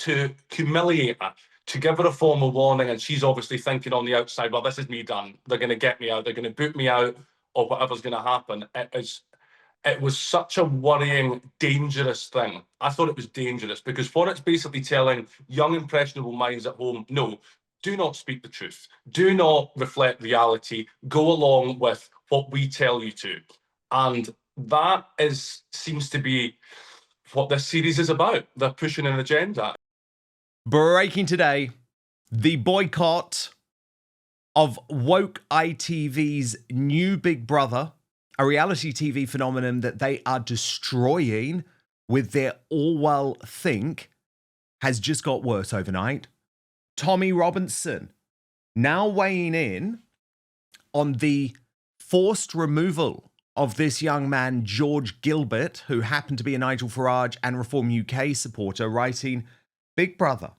to humiliate her, to give her a formal warning, and she's obviously thinking on the outside, well, this is me done. They're going to get me out. They're going to boot me out, or whatever's going to happen. It was such a worrying, dangerous thing. I thought it was dangerous because what it's basically telling young, impressionable minds at home, no, do not speak the truth. Do not reflect reality. Go along with what we tell you to. And that seems to be what this series is about. They're pushing an agenda. Breaking today, the boycott of Woke ITV's new Big Brother, a reality TV phenomenon that they are destroying with their Orwell think, has just got worse overnight. Tommy Robinson now weighing in on the forced removal of this young man, George Gilbert, who happened to be a Nigel Farage and Reform UK supporter, writing, Big Brother,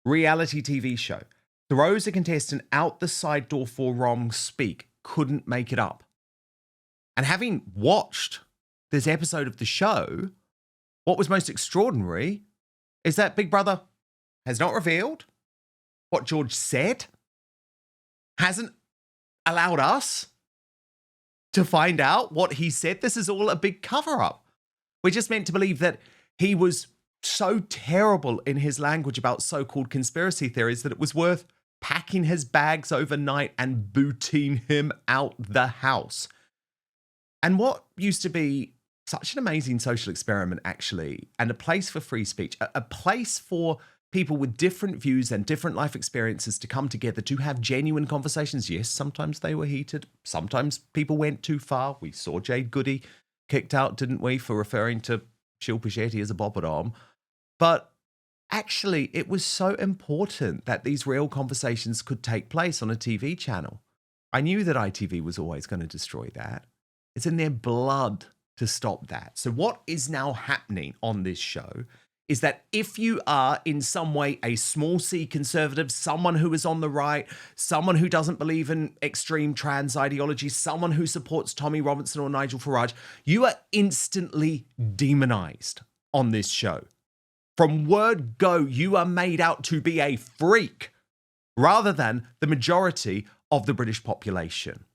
reality TV show, throws a contestant out the side door for wrong speak, couldn't make it up. And having watched this episode of the show, what was most extraordinary is that Big Brother has not revealed what George said, hasn't allowed us to find out what he said. This is all a big cover-up. We're just meant to believe that he was so terrible in his language about so-called conspiracy theories that it was worth packing his bags overnight and booting him out the house. And what used to be such an amazing social experiment, actually, and a place for free speech, a place for people with different views and different life experiences to come together to have genuine conversations. Yes, sometimes they were heated. Sometimes people went too far. We saw Jade Goody kicked out, didn't we, for referring to Shilpa Shetty as a bobberdom. But actually, it was so important that these real conversations could take place on a TV channel. I knew that ITV was always going to destroy that. It's in their blood to stop that. So what is now happening on this show is that if you are in some way a small c conservative, someone who is on the right, someone who doesn't believe in extreme trans ideology, someone who supports Tommy Robinson or Nigel Farage, you are instantly demonized on this show. From word go, you are made out to be a freak rather than the majority of the British population.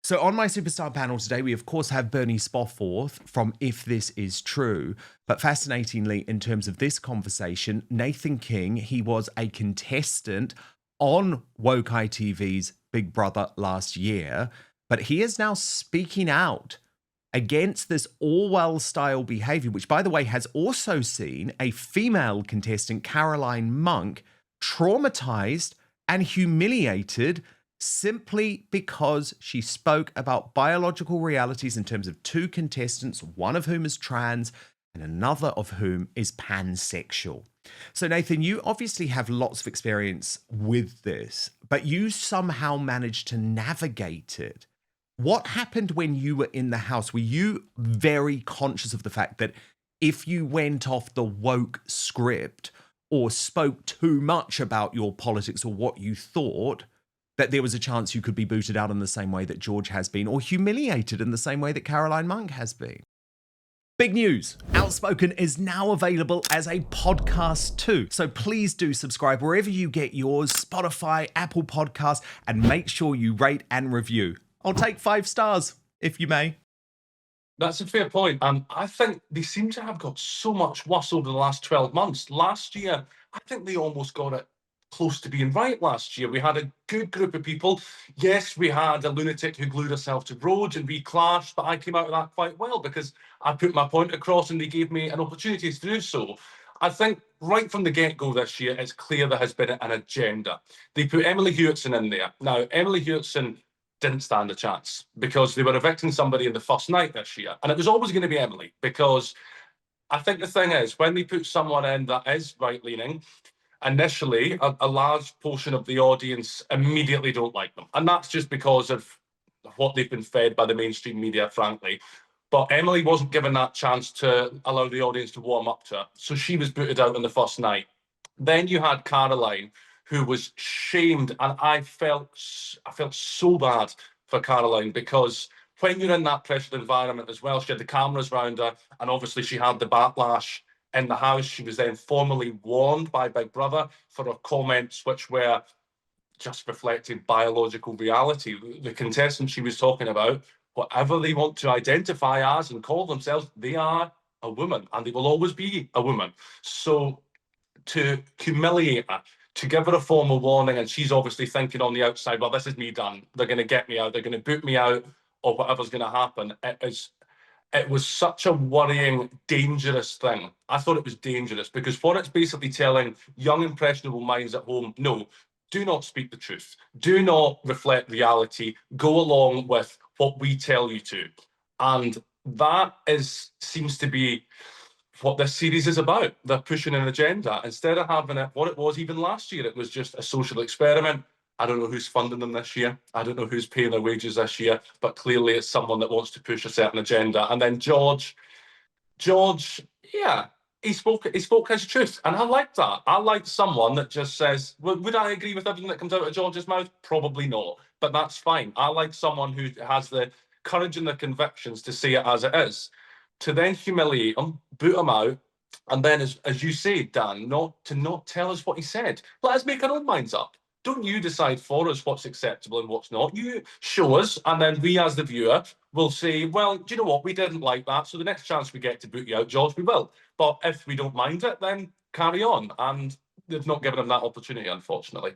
So on my Superstar panel today, we of course have Bernie Spofford from If This Is True. But fascinatingly, in terms of this conversation, Nathan King, he was a contestant on Woke ITV's Big Brother last year, but he is now speaking out against this Orwell-style behavior, which, by the way, has also seen a female contestant, Caroline Monk, traumatized and humiliated simply because she spoke about biological realities in terms of two contestants, one of whom is trans and another of whom is pansexual. So Nathan, you obviously have lots of experience with this, but you somehow managed to navigate it. What happened when you were in the house? Were you very conscious of the fact that if you went off the woke script or spoke too much about your politics or what you thought, that there was a chance you could be booted out in the same way that George has been, or humiliated in the same way that Caroline Monk has been? Big news, Outspoken is now available as a podcast too. So please do subscribe wherever you get yours, Spotify, Apple Podcasts, and make sure you rate and review. I'll take 5 stars, if you may. That's a fair point. I think they seem to have got so much worse over the last 12 months. Last year, I think they almost got it close to being right last year. We had a good group of people. Yes, we had a lunatic who glued herself to Broad and we clashed, but I came out of that quite well because I put my point across and they gave me an opportunity to do so. I think right from the get-go this year, it's clear there has been an agenda. They put Emily Hewitson in there. Now, Emily Hewitson didn't stand a chance because they were evicting somebody in the first night this year. And it was always going to be Emily because I think the thing is, when they put someone in that is right-leaning, initially, a large portion of the audience immediately don't like them. And that's just because of what they've been fed by the mainstream media, frankly. But Emily wasn't given that chance to allow the audience to warm up to her. So she was booted out on the first night. Then you had Caroline, who was shamed. And I felt so bad for Caroline because when you're in that pressured environment as well, she had the cameras around her. And obviously she had the backlash in the house. She was then formally warned by Big Brother for her comments, which were just reflecting biological reality. The contestant she was talking about, whatever they want to identify as and call themselves, they are a woman and they will always be a woman. So to humiliate her, to give her a formal warning, and she's obviously thinking on the outside, well, this is me done. They're going to get me out. They're going to boot me out, or whatever's going to happen. It was such a worrying, dangerous thing. I thought it was dangerous because what it's basically telling young, impressionable minds at home, no, do not speak the truth. Do not reflect reality. Go along with what we tell you to. And that seems to be what this series is about. They're pushing an agenda. Instead of having it, what it was even last year, it was just a social experiment. I don't know who's funding them this year. I don't know who's paying their wages this year, but clearly it's someone that wants to push a certain agenda. And then George, yeah, he spoke his truth. And I like that. I like someone that just says, well, would I agree with everything that comes out of George's mouth? Probably not, but that's fine. I like someone who has the courage and the convictions to say it as it is. To then humiliate him, boot him out, and then, as you say, Dan, not tell us what he said. Let us make our own minds up. Don't you decide for us what's acceptable and what's not. You show us, and then we, as the viewer, will say, well, do you know what? We didn't like that, so the next chance we get to boot you out, George, we will. But if we don't mind it, then carry on. And they've not given him that opportunity, unfortunately.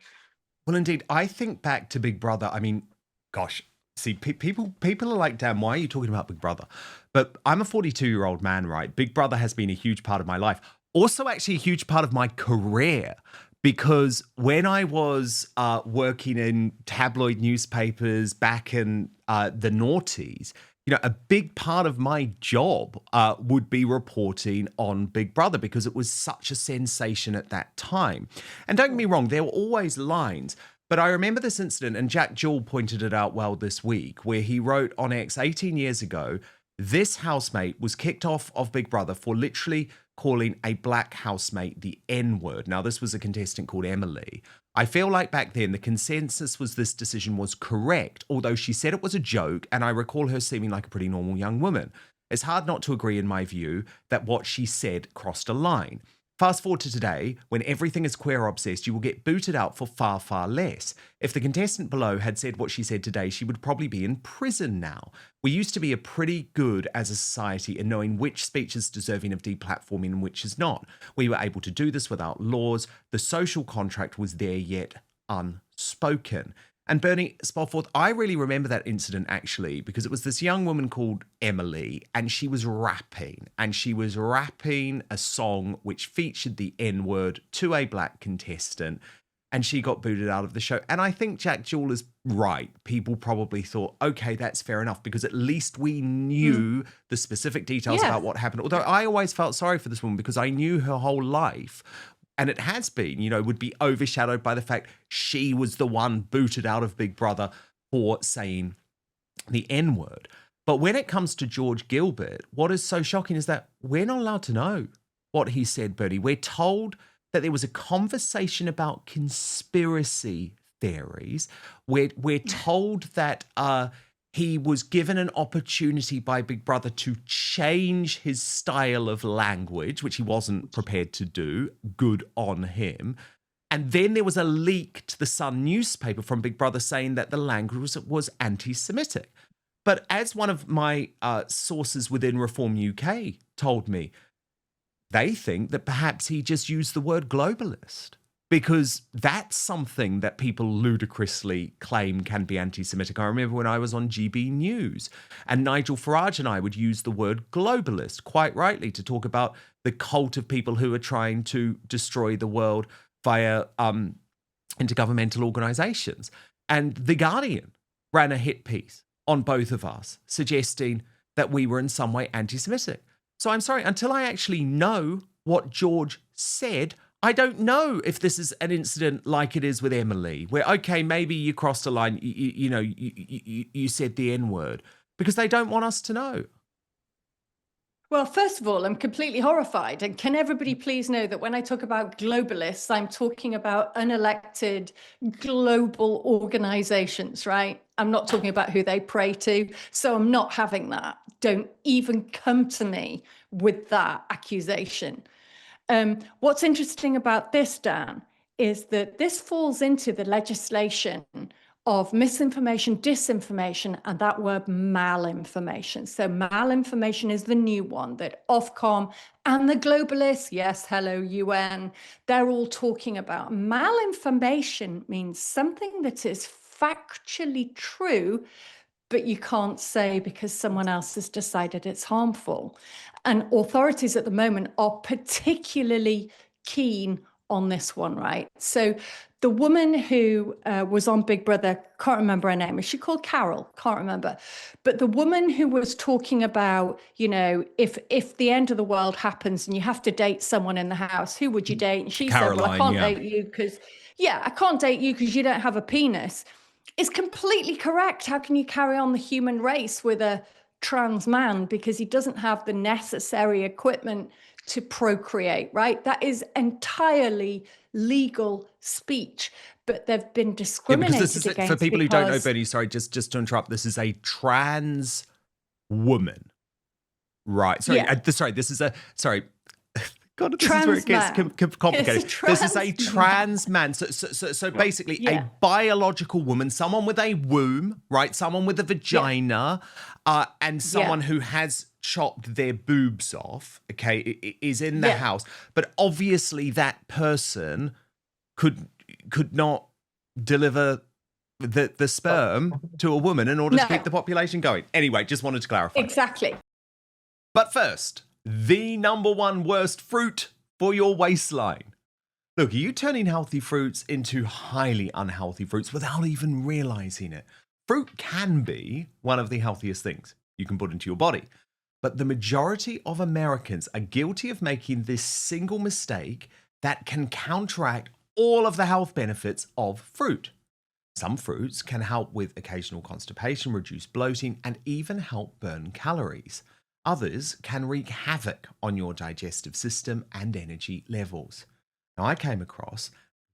Well, indeed, I think back to Big Brother. I mean, gosh, see, people are like, damn, why are you talking about Big Brother? But I'm a 42-year-old man, right? Big Brother has been a huge part of my life. Also, actually, a huge part of my career. Because when I was working in tabloid newspapers back in the noughties, you know, a big part of my job would be reporting on Big Brother because it was such a sensation at that time. And don't get me wrong, there were always lines. But I remember this incident, and Jack Jewell pointed it out well this week, where he wrote on X 18 years ago, this housemate was kicked off of Big Brother for literally calling a black housemate the N-word. Now, this was a contestant called Emily. I feel like back then the consensus was this decision was correct, although she said it was a joke, and I recall her seeming like a pretty normal young woman. It's hard not to agree, in my view, that what she said crossed a line. Fast forward to today, when everything is queer obsessed, you will get booted out for far, far less. If the contestant below had said what she said today, she would probably be in prison now. We used to be pretty good as a society in knowing which speech is deserving of deplatforming and which is not. We were able to do this without laws. The social contract was there yet unspoken. And Bernie Spalforth, I really remember that incident actually because it was this young woman called Emily and she was rapping a song which featured the N-word to a black contestant and she got booted out of the show. And I think Jack Jewell is right. People probably thought, okay, that's fair enough because at least we knew the specific details about what happened. Although I always felt sorry for this woman because I knew her whole life. And it has been, you know, would be overshadowed by the fact she was the one booted out of Big Brother for saying the N-word. But when it comes to George Gilbert, what is so shocking is that we're not allowed to know what he said, Bertie. We're told that there was a conversation about conspiracy theories. We're told that he was given an opportunity by Big Brother to change his style of language, which he wasn't prepared to do. Good on him. And then there was a leak to the Sun newspaper from Big Brother saying that the language was anti-Semitic. But as one of my sources within Reform UK told me, they think that perhaps he just used the word globalist. Because that's something that people ludicrously claim can be anti-Semitic. I remember when I was on GB News and Nigel Farage and I would use the word globalist, quite rightly, to talk about the cult of people who are trying to destroy the world via intergovernmental organisations. And The Guardian ran a hit piece on both of us, suggesting that we were in some way anti-Semitic. So I'm sorry, until I actually know what George said, I don't know if this is an incident like it is with Emily, where, okay, maybe you crossed a line, you said the N-word, because they don't want us to know. Well, first of all, I'm completely horrified. And can everybody please know that when I talk about globalists, I'm talking about unelected global organizations, right? I'm not talking about who they pray to. So I'm not having that. Don't even come to me with that accusation. What's interesting about this, Dan, is that this falls into the legislation of misinformation, disinformation, and that word malinformation. So malinformation is the new one that Ofcom and the globalists, yes, hello, UN, they're all talking about. Malinformation means something that is factually true, but you can't say because someone else has decided it's harmful. And authorities at the moment are particularly keen on this one, right? So the woman who was on Big Brother, can't remember her name. Is she called Carol? Can't remember. But the woman who was talking about, you know, if the end of the world happens and you have to date someone in the house, who would you date? And she said, well, I can't date you because, I can't date you because you don't have a penis. Is completely correct. How can you carry on the human race with a trans man because he doesn't have the necessary equipment to procreate, right? That is entirely legal speech, but they've been discriminated because this is against. For people who don't know, Bernie, sorry, just to interrupt, this is a trans woman, right? Sorry, this is a, sorry. God, this is where it gets complicated. This is a trans man. So basically a biological woman, someone with a womb, right? Someone with a vagina, and someone who has chopped their boobs off, okay, is in the house. But obviously that person could not deliver the sperm to a woman in order to keep the population going. Anyway, just wanted to clarify. Exactly. But first, the number one worst fruit for your waistline. Look, are you turning healthy fruits into highly unhealthy fruits without even realizing it? Fruit can be one of the healthiest things you can put into your body. But the majority of Americans are guilty of making this single mistake that can counteract all of the health benefits of fruit. Some fruits can help with occasional constipation, reduce bloating, and even help burn calories. Others can wreak havoc on your digestive system and energy levels. Now, I came across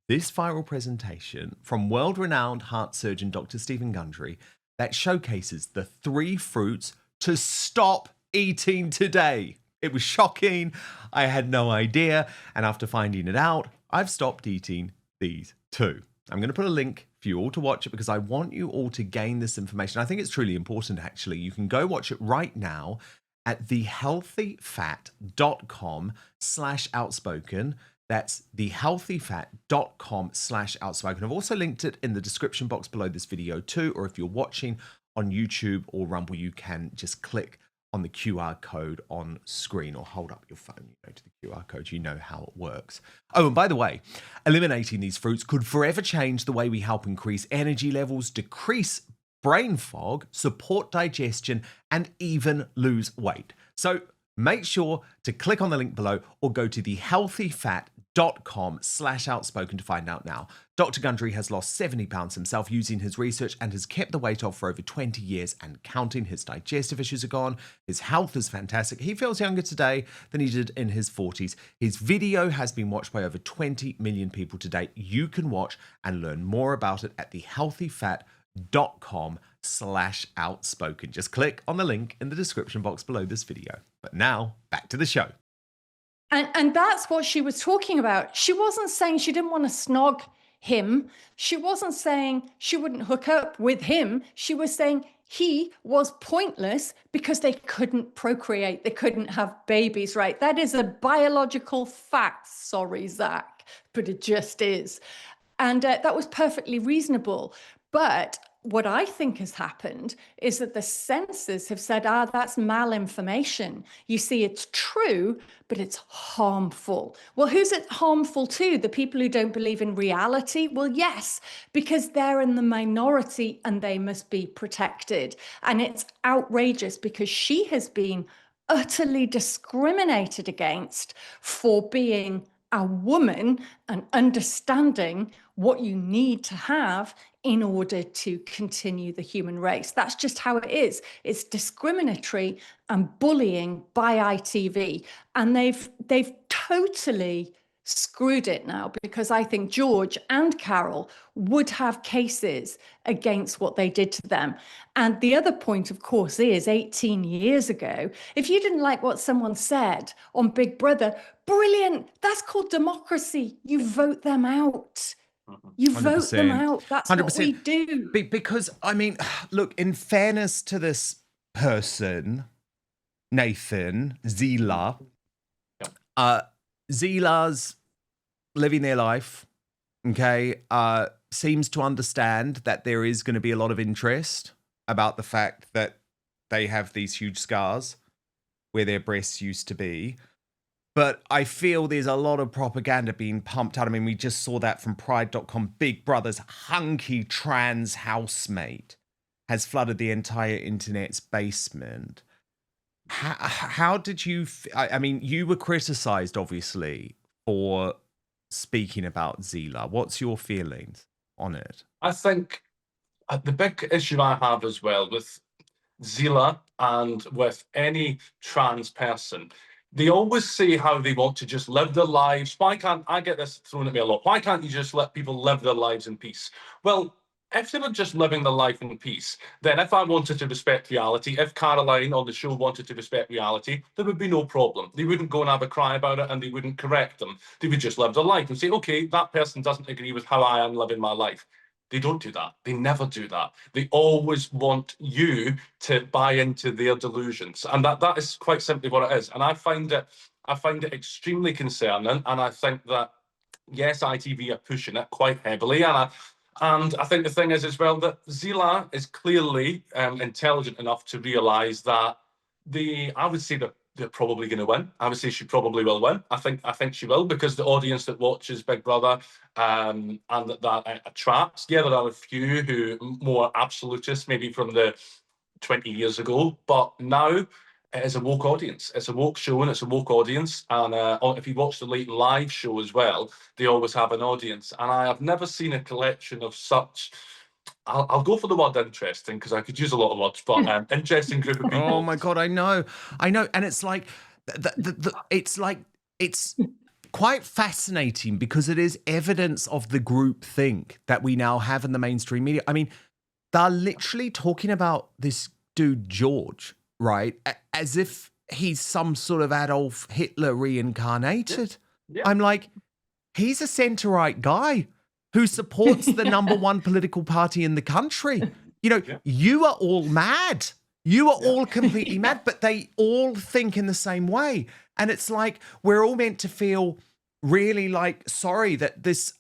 this viral presentation from world-renowned heart surgeon Dr. Stephen Gundry that showcases the 3 fruits to stop eating today. It was shocking. I had no idea. And after finding it out, I've stopped eating these 2. I'm going to put a link for you all to watch it because I want you all to gain this information. I think it's truly important, actually. You can go watch it right now at thehealthyfat.com/outspoken. That's thehealthyfat.com/outspoken. I've also linked it in the description box below this video too, or if you're watching on YouTube or Rumble, you can just click on the QR code on screen or hold up your phone, you go to the QR code, you know how it works. Oh, and by the way, eliminating these fruits could forever change the way we help increase energy levels, decrease brain fog, support digestion, and even lose weight. So make sure to click on the link below or go to thehealthyfat.com/outspoken to find out now. Dr. Gundry has lost 70 pounds himself using his research and has kept the weight off for over 20 years and counting. His digestive issues are gone. His health is fantastic. He feels younger today than he did in his 40s. His video has been watched by over 20 million people to date. You can watch and learn more about it at thehealthyfat.com/outspoken. Just click on the link in the description box below this video. But now, back to the show. And that's what she was talking about. She wasn't saying she didn't want to snog him. She wasn't saying she wouldn't hook up with him. She was saying he was pointless because they couldn't procreate. They couldn't have babies, right? That is a biological fact. Sorry, Zach, but it just is. And that was perfectly reasonable. But what I think has happened is that the censors have said, that's malinformation. You see, it's true, but it's harmful. Well, who's it harmful to? The people who don't believe in reality? Well, yes, because they're in the minority and they must be protected. And it's outrageous because she has been utterly discriminated against for being a woman and understanding what you need to have in order to continue the human race. That's just how it is. It's discriminatory and bullying by ITV. And they've totally screwed it now, because I think George and Carol would have cases against what they did to them. And the other point, of course, is 18 years ago, if you didn't like what someone said on Big Brother, Brilliant. That's called democracy. You vote them out. You vote them 100%. out. That's what we do. Because, I mean, look, in fairness to this person, Nathan, Zila, Zila's living their life, okay, seems to understand that there is going to be a lot of interest about the fact that they have these huge scars where their breasts used to be. But I feel there's a lot of propaganda being pumped out. I mean, we just saw that from Pride.com. Big Brother's hunky trans housemate has flooded the entire internet's basement. How did you... I mean, you were criticised, obviously, for speaking about Zila. What's your feelings on it? I think the big issue I have as well with Zila and with any trans person, they always say how they want to just live their lives. Why can't, I get this thrown at me a lot, why can't you just let people live their lives in peace? Well, if they were just living their life in peace, then if I wanted to respect reality, if Caroline on the show wanted to respect reality, there would be no problem. They wouldn't go and have a cry about it and they wouldn't correct them. They would just live their life and say, okay, that person doesn't agree with how I am living my life. They don't do that. They never do that. They always want you to buy into their delusions. And that is quite simply what it is. And I find it extremely concerning. And I think that, yes, ITV are pushing it quite heavily. And I think the thing is as well that Zila is clearly intelligent enough to realise that I would say that they're probably going to win. I would say she probably will win. I think she will, because the audience that watches Big Brother and that attracts. Yeah, there are a few who more absolutists, maybe from the 20 years ago, but now it is a woke audience. It's a woke show and it's a woke audience. And if you watch the late live show as well, they always have an audience. And I have never seen a collection of such... I'll go for the word interesting, because I could use a lot of words, but interesting group of people. Oh my God, I know. And it's like, it's quite fascinating, because it is evidence of the groupthink that we now have in the mainstream media. I mean, they're literally talking about this dude, George, right? As if he's some sort of Adolf Hitler reincarnated. Yeah. I'm like, he's a centre-right guy who supports the number one political party in the country. You know, you are all mad. You are all completely mad, but they all think in the same way. And it's like, we're all meant to feel really like sorry that this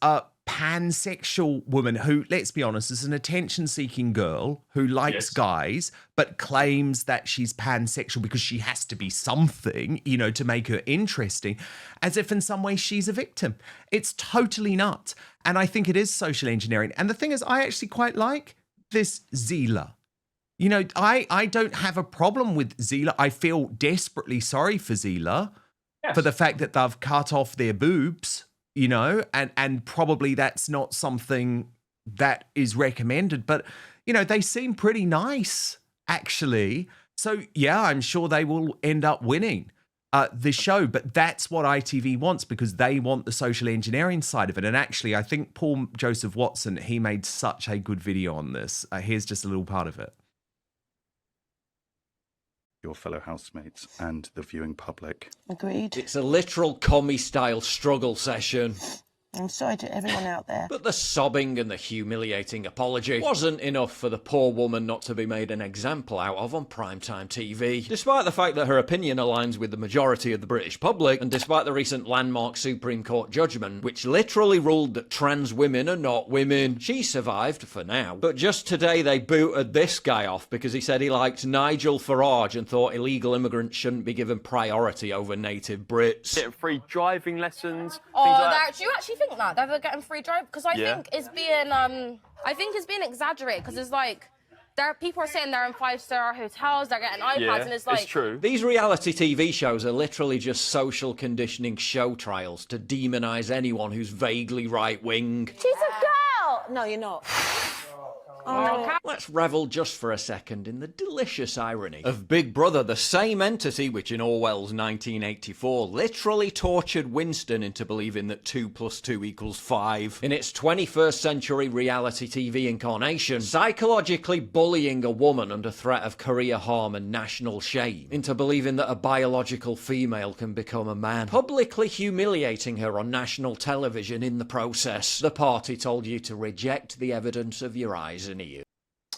pansexual woman who, let's be honest, is an attention-seeking girl who likes guys, but claims that she's pansexual because she has to be something, you know, to make her interesting, as if in some way she's a victim. It's totally nuts. And I think it is social engineering. And the thing is, I actually quite like this Zila. You know, I don't have a problem with Zila. I feel desperately sorry for Zila for the fact that they've cut off their boobs, you know, and probably that's not something that is recommended. But, you know, they seem pretty nice, actually. So, yeah, I'm sure they will end up winning the show. But that's what ITV wants, because they want the social engineering side of it. And actually, I think Paul Joseph Watson, he made such a good video on this. Here's just a little part of it. Your fellow housemates and the viewing public. Agreed. It's a literal commie-style struggle session. I'm sorry to everyone out there. But the sobbing and the humiliating apology wasn't enough for the poor woman not to be made an example out of on primetime TV. Despite the fact that her opinion aligns with the majority of the British public, and despite the recent landmark Supreme Court judgment, which literally ruled that trans women are not women, she survived for now. But just today they booted this guy off because he said he liked Nigel Farage and thought illegal immigrants shouldn't be given priority over native Brits. Getting free driving lessons. Do you actually think that they're getting free drive? Because I think it's being exaggerated, because it's like people are saying they're in 5-star hotels, they're getting iPads, and it's like, it's true. These reality TV shows are literally just social conditioning show trials to demonise anyone who's vaguely right-wing. She's a girl! No, you're not. Let's revel just for a second in the delicious irony of Big Brother, the same entity which in Orwell's 1984 literally tortured Winston into believing that 2 + 2 = 5. In its 21st century reality TV incarnation, psychologically bullying a woman under threat of career harm and national shame into believing that a biological female can become a man, publicly humiliating her on national television in the process. The party told you to reject the evidence of your eyes and ears.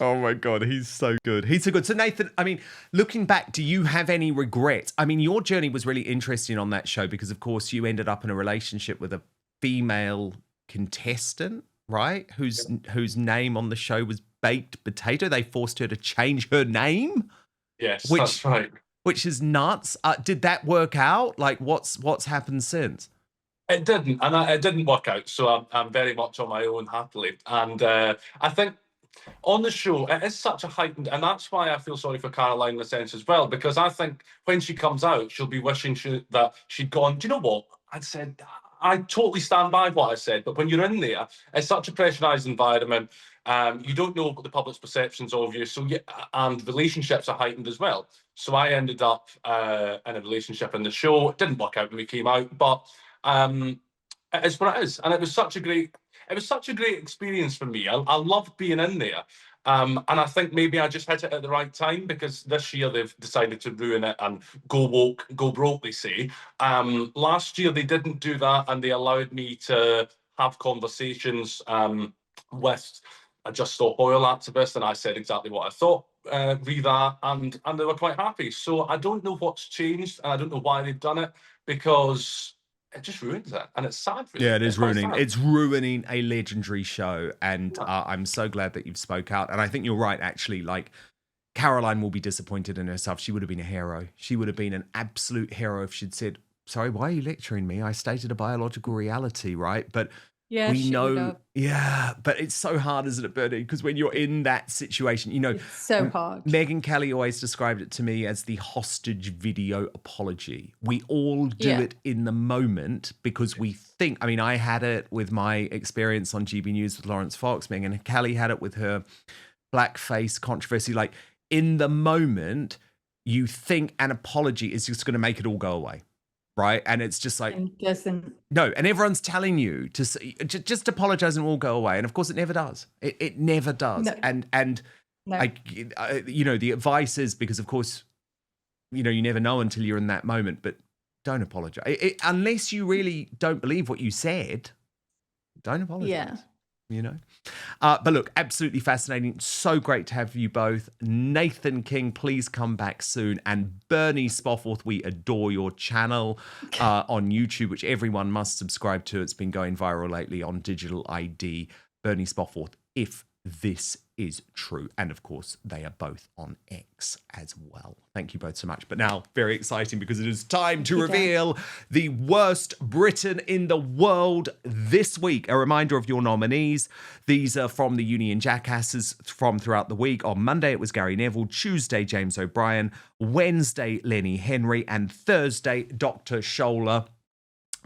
Oh my God, he's so good. He's so good. So Nathan, I mean, looking back, do you have any regrets? I mean, your journey was really interesting on that show because, of course, you ended up in a relationship with a female contestant, right? Whose name on the show was Baked Potato. They forced her to change her name. Yes, that's right. Which is nuts. Did that work out? Like, what's happened since? It didn't, and it didn't work out. So I'm very much on my own happily. And I think on the show, it is such a heightened, and that's why I feel sorry for Caroline in a sense as well, because I think when she comes out, she'll be wishing that she'd gone, do you know what? I totally stand by what I said, but when you're in there, it's such a pressurized environment. You don't know what the public's perceptions of you, and relationships are heightened as well. So I ended up in a relationship in the show. It didn't work out when we came out, but it is what it is, and it was such a great experience for me. I loved being in there, and I think maybe I just hit it at the right time because this year they've decided to ruin it and go woke, go broke. They say. Last year they didn't do that, and they allowed me to have conversations with a Just Stop Oil activist, and I said exactly what I thought. Re that, and they were quite happy. So I don't know what's changed, and I don't know why they've done it because it just ruins it, and it's sad. Really. Yeah, it is ruining. Sad. It's ruining a legendary show, and I'm so glad that you've spoke out. And I think you're right, actually. Like, Caroline will be disappointed in herself. She would have been a hero. She would have been an absolute hero if she'd said, "Sorry, why are you lecturing me? I stated a biological reality, right?" But Yeah, we she would know, have. yeah, but it's so hard, isn't it, Bernie? Because when you're in that situation, you know, It's so hard. Megyn Kelly always described it to me as the hostage video apology. We all do Yeah. it in the moment because we think, I mean, I had it with my experience on GB News with Lawrence Fox. Megyn Kelly had it with her blackface controversy. Like, in the moment, you think an apology is just going to make it all go away. Right. And it's just like, And doesn't. no. And everyone's telling you to just apologize and it will go away. And of course, it never does. It never does. No. And No. you know, the advice is because, of course, you know, you never know until you're in that moment. But don't apologize unless you really don't believe what you said. Don't apologize. Yeah. You know, but look, absolutely fascinating. So great to have you both. Nathan King, please come back soon. And Bernie Spofford, we adore your channel on YouTube, which everyone must subscribe to. It's been going viral lately on Digital ID. Bernie Spofford, if this is true. And of course, they are both on X as well. Thank you both so much. But now, very exciting because it is time to reveal the worst Britain in the world this week. A reminder of your nominees. These are from the Union Jackasses from throughout the week. On Monday, it was Gary Neville. Tuesday, James O'Brien. Wednesday, Lenny Henry. And Thursday, Dr. Scholler.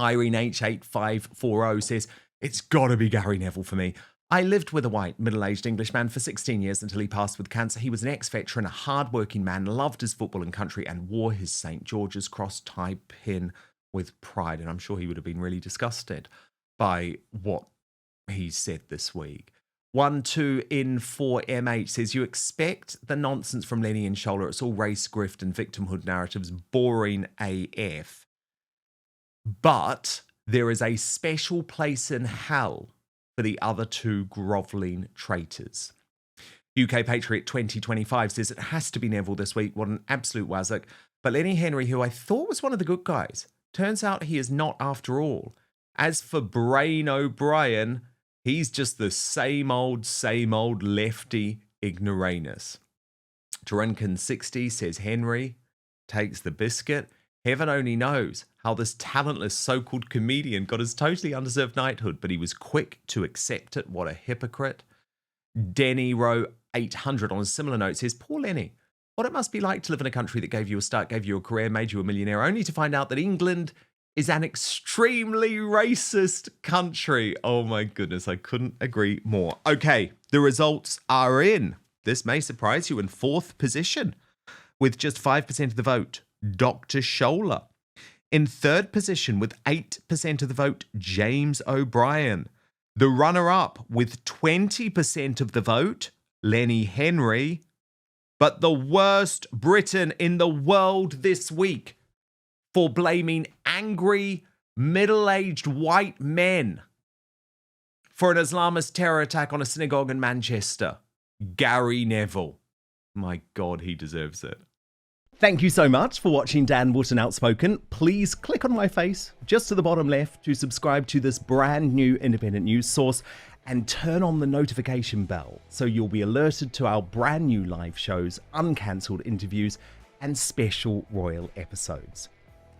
Irene H8540 says, it's got to be Gary Neville for me. I lived with a white, middle-aged Englishman for 16 years until he passed with cancer. He was an ex-veteran, a hard-working man, loved his football and country, and wore his St. George's Cross tie pin with pride. And I'm sure he would have been really disgusted by what he said this week. 12 in 4 MH says, you expect the nonsense from Lenny and Scholler. It's all race, grift, and victimhood narratives. Boring AF. But there is a special place in hell for the other two grovelling traitors. UK Patriot 2025 says it has to be Neville this week. What an absolute wazzock. But Lenny Henry, who I thought was one of the good guys, turns out he is not after all. As for Brain O'Brien, he's just the same old lefty ignoramus. Drenkin60 says Henry takes the biscuit. Heaven only knows how this talentless so-called comedian got his totally undeserved knighthood, but he was quick to accept it. What a hypocrite. Denny Rowe 800 on a similar note says, poor Lenny, what it must be like to live in a country that gave you a start, gave you a career, made you a millionaire, only to find out that England is an extremely racist country. Oh my goodness, I couldn't agree more. Okay, the results are in. This may surprise you. In fourth position, with just 5% of the vote, Dr. Scholler. In third position, with 8% of the vote, James O'Brien. The runner-up, with 20% of the vote, Lenny Henry. But the worst Briton in the world this week for blaming angry, middle-aged white men for an Islamist terror attack on a synagogue in Manchester, Gary Neville. My God, he deserves it. Thank you so much for watching Dan Wootton Outspoken. Please click on my face just to the bottom left to subscribe to this brand new independent news source and turn on the notification bell so you'll be alerted to our brand new live shows, uncancelled interviews, and special royal episodes.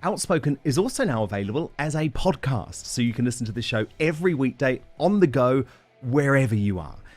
Outspoken is also now available as a podcast, so you can listen to the show every weekday on the go, wherever you are.